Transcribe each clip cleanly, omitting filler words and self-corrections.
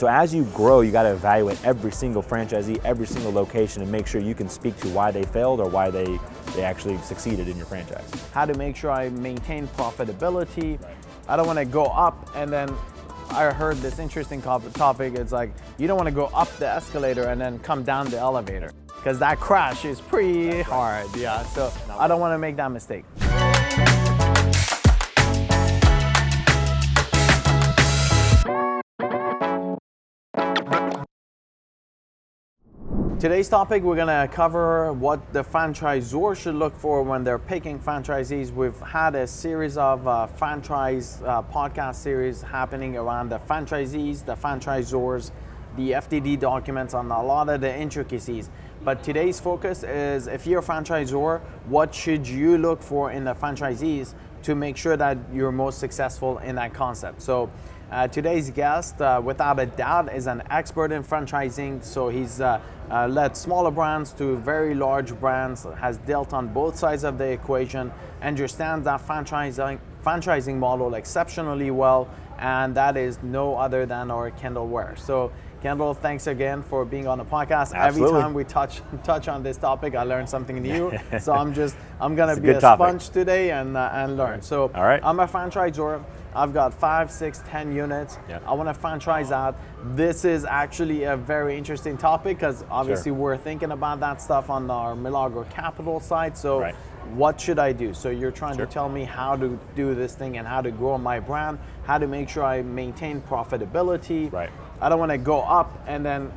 So as you grow, you got to evaluate every single franchisee, every single location, and make sure you can speak to why they failed or why they actually succeeded in your franchise. How to make sure I maintain profitability. I don't want to go up and then I heard this interesting topic. It's like you don't want to go up the escalator and then come down the elevator because that crash is pretty hard. Yeah, so I don't want to make that mistake. Today's topic, we're gonna cover what the franchisor should look for when they're picking franchisees. We've had a series of franchise podcast series happening around the franchisees, the franchisors, the FDD documents, and a lot of the intricacies. But today's focus is, if you're a franchisor, what should you look for in the franchisees to make sure that you're most successful in that concept? So today's guest, without a doubt, is an expert in franchising. So he's led smaller brands to very large brands, has dealt on both sides of the equation, understands that franchising model exceptionally well, and that is no other than our Kendall Ware. So Kendall, thanks again for being on the podcast. Absolutely. Every time we touch on this topic, I learn something new. So I'm gonna be a sponge today and learn. So all right. I'm a franchisor. I've got 5, 6, 10 units. Yep. I want to franchise out. This is actually a very interesting topic because obviously we're thinking about that stuff on our Milagro Capital side. So what should I do? So you're trying to tell me how to do this thing and how to grow my brand, how to make sure I maintain profitability. Right. I don't want to go up and then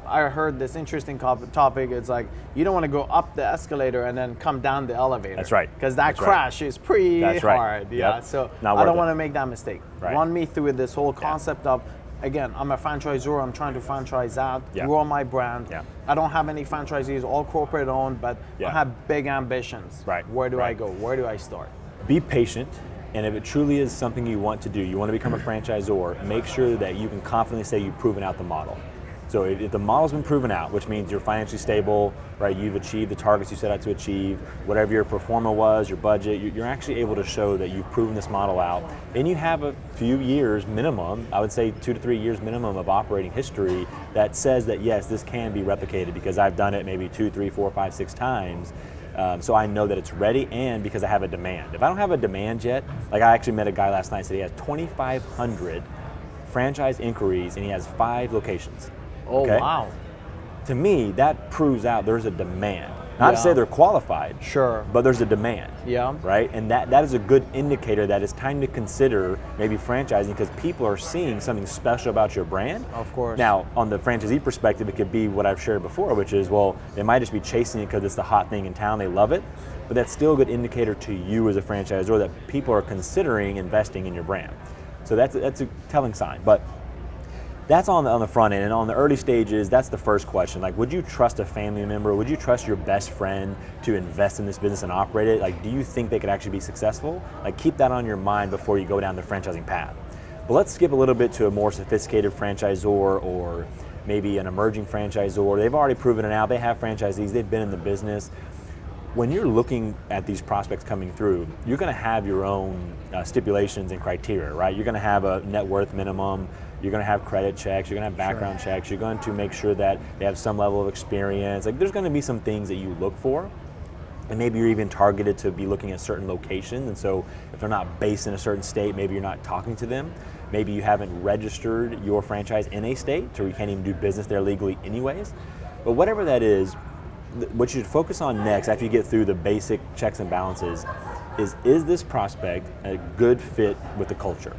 I heard this interesting topic. It's like you don't want to go up the escalator and then come down the elevator. That's right. Because that crash is pretty hard. Yeah. Yep. So I don't want to make that mistake. Right. Run me through this whole concept of, again, I'm a franchisor. I'm trying to franchise out, grow my brand. Yeah. I don't have any franchisees, all corporate owned, but I have big ambitions. Right. Where do I go? Where do I start? Be patient. And if it truly is something you want to do, you want to become a franchisor, make sure that you can confidently say you've proven out the model. So if the model's been proven out, which means you're financially stable, right? You've achieved the targets you set out to achieve, whatever your pro forma was, your budget, you're actually able to show that you've proven this model out. And you have a few years minimum, I would say 2 to 3 years minimum of operating history that says that yes, this can be replicated because I've done it maybe 2, 3, 4, 5, 6 times. So I know that it's ready, and because I have a demand. If I don't have a demand yet, like I actually met a guy last night, said he has 2,500 franchise inquiries and he has 5 locations. Oh, wow. To me, that proves out there's a demand. Not to say they're qualified, but there's a demand, right? And that is a good indicator that it's time to consider maybe franchising because people are seeing something special about your brand. Of course. Now, on the franchisee perspective, it could be what I've shared before, which is, well, they might just be chasing it because it's the hot thing in town, they love it, but that's still a good indicator to you as a franchisor that people are considering investing in your brand. So that's a telling sign. But that's on the front end, and on the early stages, that's the first question. Like, would you trust a family member? Would you trust your best friend to invest in this business and operate it? Like, do you think they could actually be successful? Like, keep that on your mind before you go down the franchising path. But let's skip a little bit to a more sophisticated franchisor or maybe an emerging franchisor. They've already proven it out. They have franchisees. They've been in the business. When you're looking at these prospects coming through, you're going to have your own stipulations and criteria, right? You're going to have a net worth minimum. You're going to have credit checks. You're going to have background checks. You're going to make sure that they have some level of experience. Like, there's going to be some things that you look for. And maybe you're even targeted to be looking at certain locations. And so if they're not based in a certain state, maybe you're not talking to them. Maybe you haven't registered your franchise in a state, so you can't even do business there legally anyways. But whatever that is, what you should focus on next after you get through the basic checks and balances is this prospect a good fit with the culture?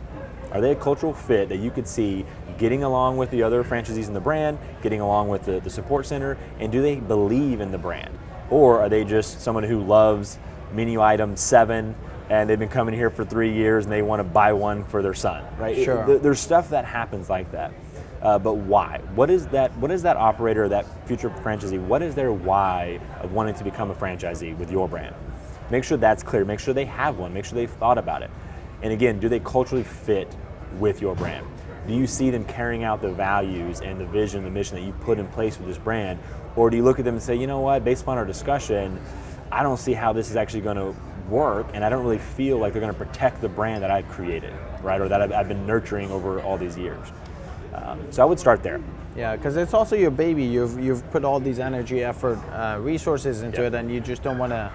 Are they a cultural fit that you could see getting along with the other franchisees in the brand, getting along with the support center, and do they believe in the brand? Or are they just someone who loves menu item 7 and they've been coming here for 3 years and they want to buy one for their son, right? There's stuff that happens like that. But why? What is that operator, that future franchisee, what is their why of wanting to become a franchisee with your brand? Make sure that's clear. Make sure they have one. Make sure they've thought about it. And again, do they culturally fit with your brand? Do you see them carrying out the values and the vision, the mission that you put in place with this brand? Or do you look at them and say, you know what, based upon our discussion, I don't see how this is actually going to work, and I don't really feel like they're going to protect the brand that I've created, right, or that I've been nurturing over all these years. So I would start there. Yeah, because it's also your baby. You've put all these energy, effort, resources into it, and you just don't want to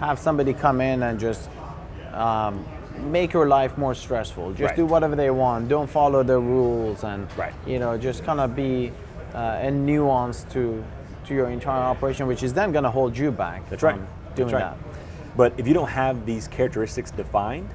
have somebody come in and just make your life more stressful. Just do whatever they want. Don't follow the rules, and just kind of be a nuance to your entire operation, which is then going to hold you back. That's right. Doing that. But if you don't have these characteristics defined,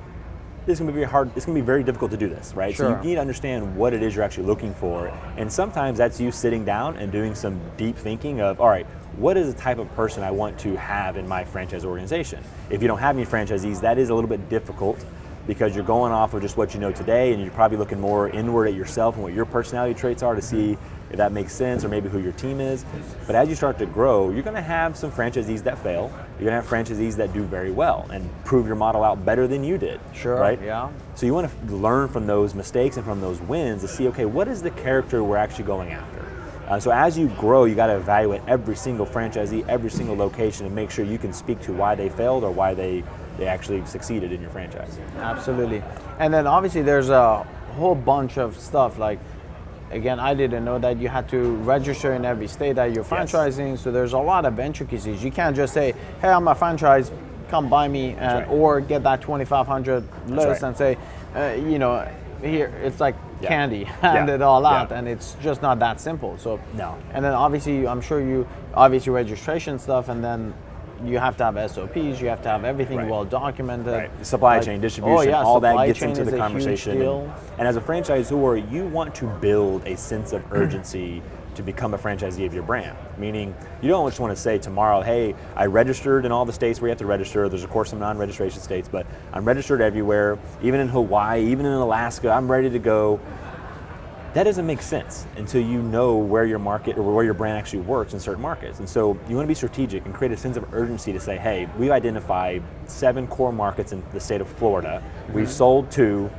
it's going to be very hard. It's going to be very difficult to do this, right? Sure. So you need to understand what it is you're actually looking for, and sometimes that's you sitting down and doing some deep thinking of, all right, what is the type of person I want to have in my franchise organization? If you don't have any franchisees, that is a little bit difficult because you're going off of just what you know today, and you're probably looking more inward at yourself and what your personality traits are to see if that makes sense, or maybe who your team is. But as you start to grow, you're going to have some franchisees that fail. You're going to have franchisees that do very well and prove your model out better than you did. Sure, right? yeah. So you want to learn from those mistakes and from those wins to see, okay, what is the character we're actually going after? So as you grow, you got to evaluate every single franchisee, every single location, and make sure you can speak to why they failed or why they actually succeeded in your franchise. Absolutely. And then obviously there's a whole bunch of stuff like, again, I didn't know that you had to register in every state that you're franchising, so there's a lot of intricacies. You can't just say, hey, I'm a franchise, come buy me, and or get that 2,500 list and say, here, it's like candy, hand it all out, and it's just not that simple. So and then obviously, I'm sure registration stuff, and then you have to have SOPs, you have to have everything well documented. Supply chain, distribution, all that gets into the conversation. And as a franchisor, you want to build a sense of urgency to become a franchisee of your brand. Meaning, you don't just want to say tomorrow, hey, I registered in all the states where you have to register. There's of course some non-registration states, but I'm registered everywhere, even in Hawaii, even in Alaska, I'm ready to go. That doesn't make sense until you know where your market or where your brand actually works in certain markets. And so you want to be strategic and create a sense of urgency to say, hey, we've identified 7 core markets in the state of Florida. We've sold 2.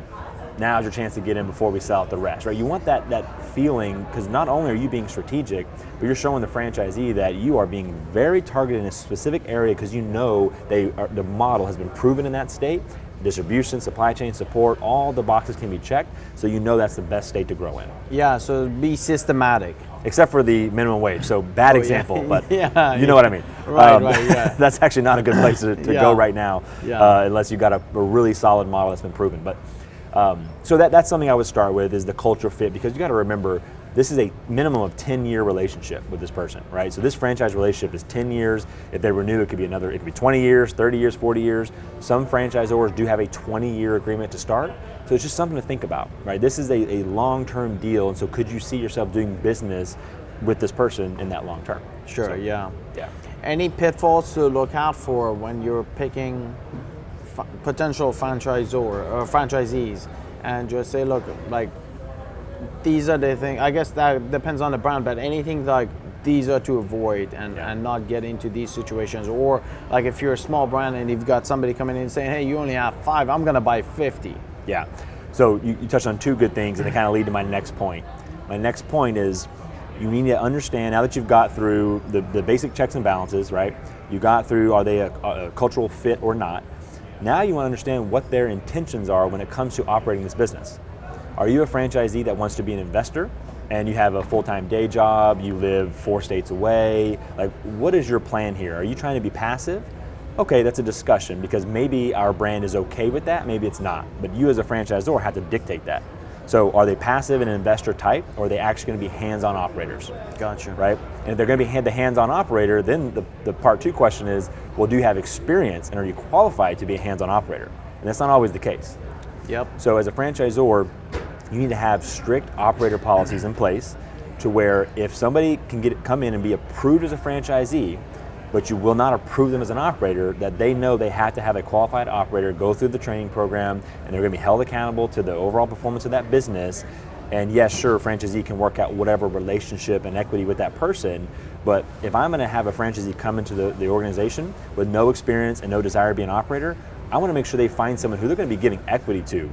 Now's your chance to get in before we sell out the rest, right? You want that feeling, because not only are you being strategic, but you're showing the franchisee that you are being very targeted in a specific area because you know the model has been proven in that state. Distribution, supply chain support, all the boxes can be checked, so you know that's the best state to grow in. Yeah, so be systematic. Except for the minimum wage, so bad example, but you know what I mean. Right. That's actually not a good place to go right now, unless you've got a really solid model that's been proven. But so that's something I would start with, is the culture fit, because you got to remember, this is a minimum of 10-year relationship with this person, right? So this franchise relationship is 10 years. If they renew, it could be 20 years, 30 years, 40 years. Some franchisors do have a 20-year agreement to start. So it's just something to think about, right? This is a long-term deal, and so could you see yourself doing business with this person in that long term? Sure, so, yeah. Yeah. Any pitfalls to look out for when you're picking potential franchisor or franchisees, and just say, look, like, these are the things, I guess that depends on the brand, but anything like these are to avoid and not get into these situations? Or like if you're a small brand and you've got somebody coming in and saying, hey, you only have 5, I'm gonna buy 50. Yeah, so you touched on 2 good things, and they kind of lead to my next point. My next point is, you need to understand, now that you've got through the basic checks and balances, right? You got through, are they a cultural fit or not? Now you want to understand what their intentions are when it comes to operating this business. Are you a franchisee that wants to be an investor and you have a full-time day job, you live 4 states away? Like, what is your plan here? Are you trying to be passive? Okay, that's a discussion, because maybe our brand is okay with that, maybe it's not. But you as a franchisor have to dictate that. So are they passive and investor type, or are they actually going to be hands-on operators? Gotcha. Right? And if they're going to be the hands-on operator, then the part 2 question is, well, do you have experience and are you qualified to be a hands-on operator? And that's not always the case. Yep. So as a franchisor, you need to have strict operator policies in place to where if somebody can come in and be approved as a franchisee, but you will not approve them as an operator, that they know they have to have a qualified operator go through the training program, and they're going to be held accountable to the overall performance of that business. And yes, sure, franchisee can work out whatever relationship and equity with that person, but if I'm going to have a franchisee come into the organization with no experience and no desire to be an operator, I want to make sure they find someone who they're going to be giving equity to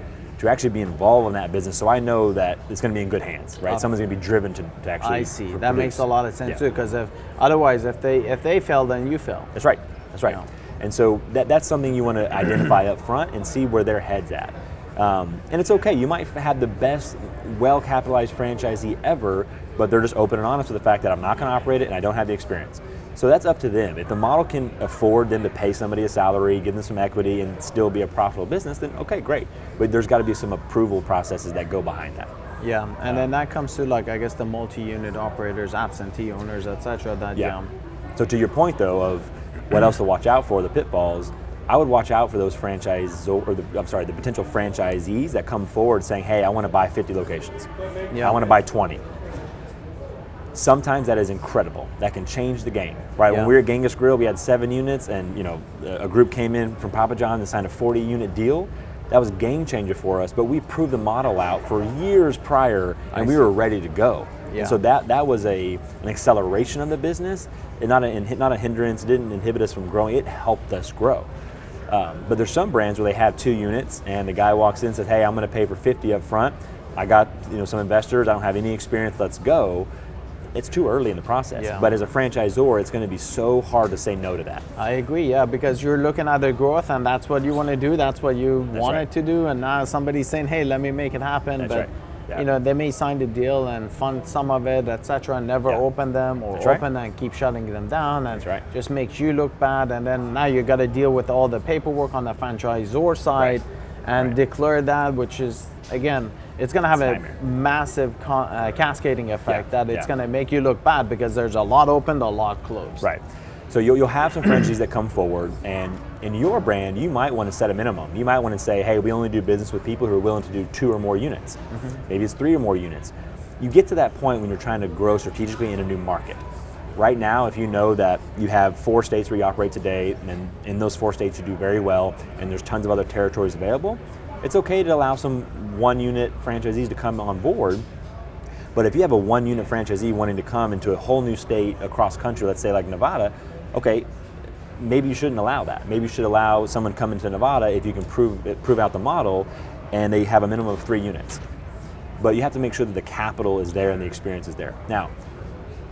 actually be involved in that business, so I know that it's going to be in good hands, right? Someone's going to be driven to actually. I see. That makes a lot of sense too, because otherwise, if they fail, then you fail. That's right. That's right. And so that's something you want to identify up front and see where their head's at. And it's okay. You might have the best well-capitalized franchisee ever, but they're just open and honest with the fact that I'm not going to operate it and I don't have the experience. So that's up to them. If the model can afford them to pay somebody a salary, give them some equity, and still be a profitable business, then okay, great. But there's got to be some approval processes that go behind that. Yeah, and then that comes to like, I guess, the multi-unit operators, absentee owners, etc. So to your point though of what else to watch out for, the pitfalls, I would watch out for those the potential franchisees that come forward saying, hey, I want to buy 50 locations. I want to buy 20. Sometimes that is incredible. That can change the game, right? When we were at Genghis Grill, we had 7 units, and a group came in from Papa John's and signed a 40-unit deal. That was a game changer for us, but we proved the model out for years prior, and we were ready to go. Yeah. And so that was an acceleration of the business, and not a hindrance. It didn't inhibit us from growing. It helped us grow. But there's some brands where they have 2 units, and the guy walks in and says, hey, I'm going to pay for 50 up front. I got some investors. I don't have any experience. Let's go. It's too early in the process. Yeah. But as a franchisor, it's going to be so hard to say no to that. I agree, because you're looking at the growth, and that's what you want to do. That's what you wanted to do, and now somebody's saying, hey, let me make it happen. That's but right. Yeah. They may sign the deal and fund some of it, etc., and never open them, or open and keep shutting them down, and just makes you look bad. And then now you got to deal with all the paperwork on the franchisor side and declare that, which is, again, it's going to have a massive cascading effect that it's going to make you look bad because there's a lot opened, a lot closed. Right. So you'll have some franchisees that come forward, and in your brand, you might want to set a minimum. You might want to say, hey, we only do business with people who are willing to do 2 or more units. Maybe it's 3 or more units. You get to that point when you're trying to grow strategically in a new market. Right now, if you know that you have 4 states where you operate today, and in those 4 states you do very well, and there's tons of other territories available, it's okay to allow some 1-unit franchisees to come on board. But if you have a 1-unit franchisee wanting to come into a whole new state across country, let's say like Nevada, okay, maybe you shouldn't allow that. Maybe you should allow someone come into Nevada if you can prove out the model, and they have a minimum of 3 units. But you have to make sure that the capital is there and the experience is there. Now,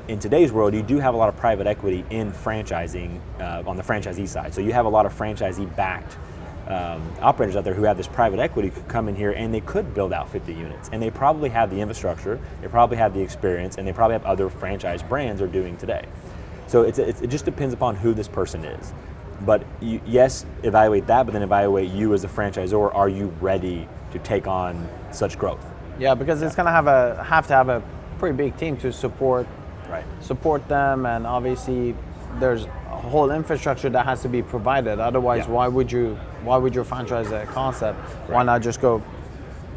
in today's world, you do have a lot of private equity in franchising on the franchisee side. So you have a lot of franchisee-backed operators out there who have this private equity could come in here and they could build out 50 units. And they probably have the infrastructure, they probably have the experience, and they probably have other franchise brands are doing today. So it just depends upon who this person is. But yes, evaluate that, but then evaluate you as a franchisor. Are you ready to take on such growth? Yeah, because it's going to have to have a pretty big team to support them, and obviously there's a whole infrastructure that has to be provided. Otherwise, why would you franchise that concept? Why not just go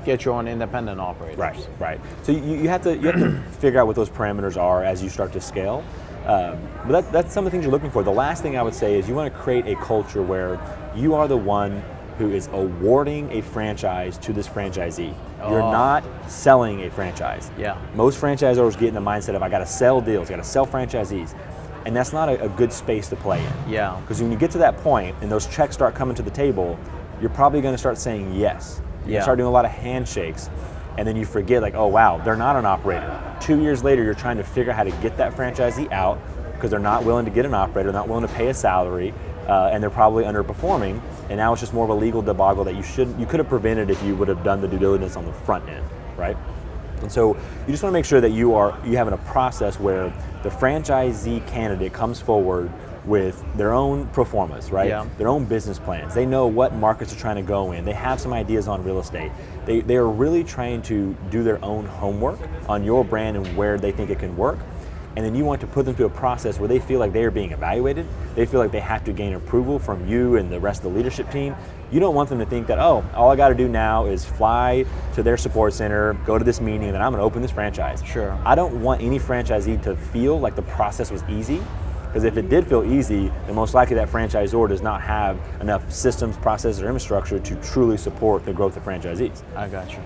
get your own independent operators? Right. So you have to figure out what those parameters are as you start to scale. But that's some of the things you're looking for. The last thing I would say is you want to create a culture where you are the one who is awarding a franchise to this franchisee. You're not selling a franchise. Yeah. Most franchisors get in the mindset of I got to sell deals, I got to sell franchisees. And that's not a good space to play in. Yeah. Because when you get to that point and those checks start coming to the table, you're probably going to start saying yes. You start doing a lot of handshakes, and then you forget, like, oh wow, they're not an operator. 2 years later, you're trying to figure out how to get that franchisee out because they're not willing to get an operator, not willing to pay a salary, and they're probably underperforming. And now it's just more of a legal debacle that you could have prevented if you would have done the due diligence on the front end, right? And so you just want to make sure that you have a process where the franchisee candidate comes forward with their own pro formas, right? Yeah. Their own business plans. They know what markets they're trying to go in. They have some ideas on real estate. They are really trying to do their own homework on your brand and where they think it can work. And then you want to put them through a process where they feel like they are being evaluated. They feel like they have to gain approval from you and the rest of the leadership team. You don't want them to think that, oh, all I got to do now is fly to their support center, go to this meeting, and then I'm going to open this franchise. Sure. I don't want any franchisee to feel like the process was easy, because if it did feel easy, then most likely that franchisor does not have enough systems, processes, or infrastructure to truly support the growth of franchisees. I got you.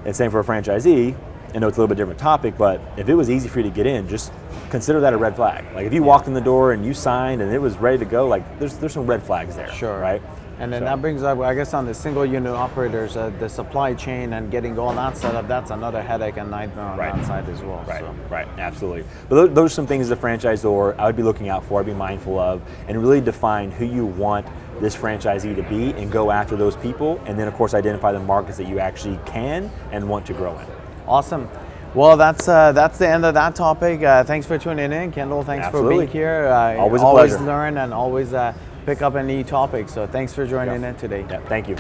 And same for a franchisee. I know it's a little bit different topic, but if it was easy for you to get in, just consider that a red flag. Like if you walked in the door and you signed and it was ready to go, like there's some red flags there. Sure. Right? And then that brings up, I guess, on the single unit operators, the supply chain and getting all that set up, that's another headache and nightmare on that side as well. Right, absolutely. But those are some things as a franchisor I would be looking out for, I'd be mindful of, and really define who you want this franchisee to be and go after those people, and then of course identify the markets that you actually can and want to grow in. Awesome. Well, that's the end of that topic. Thanks for tuning in, Kendall. Thanks Absolutely. for being here. Always a always pleasure. learn and always pick up a new topic. So thanks for joining in today. Yeah, thank you.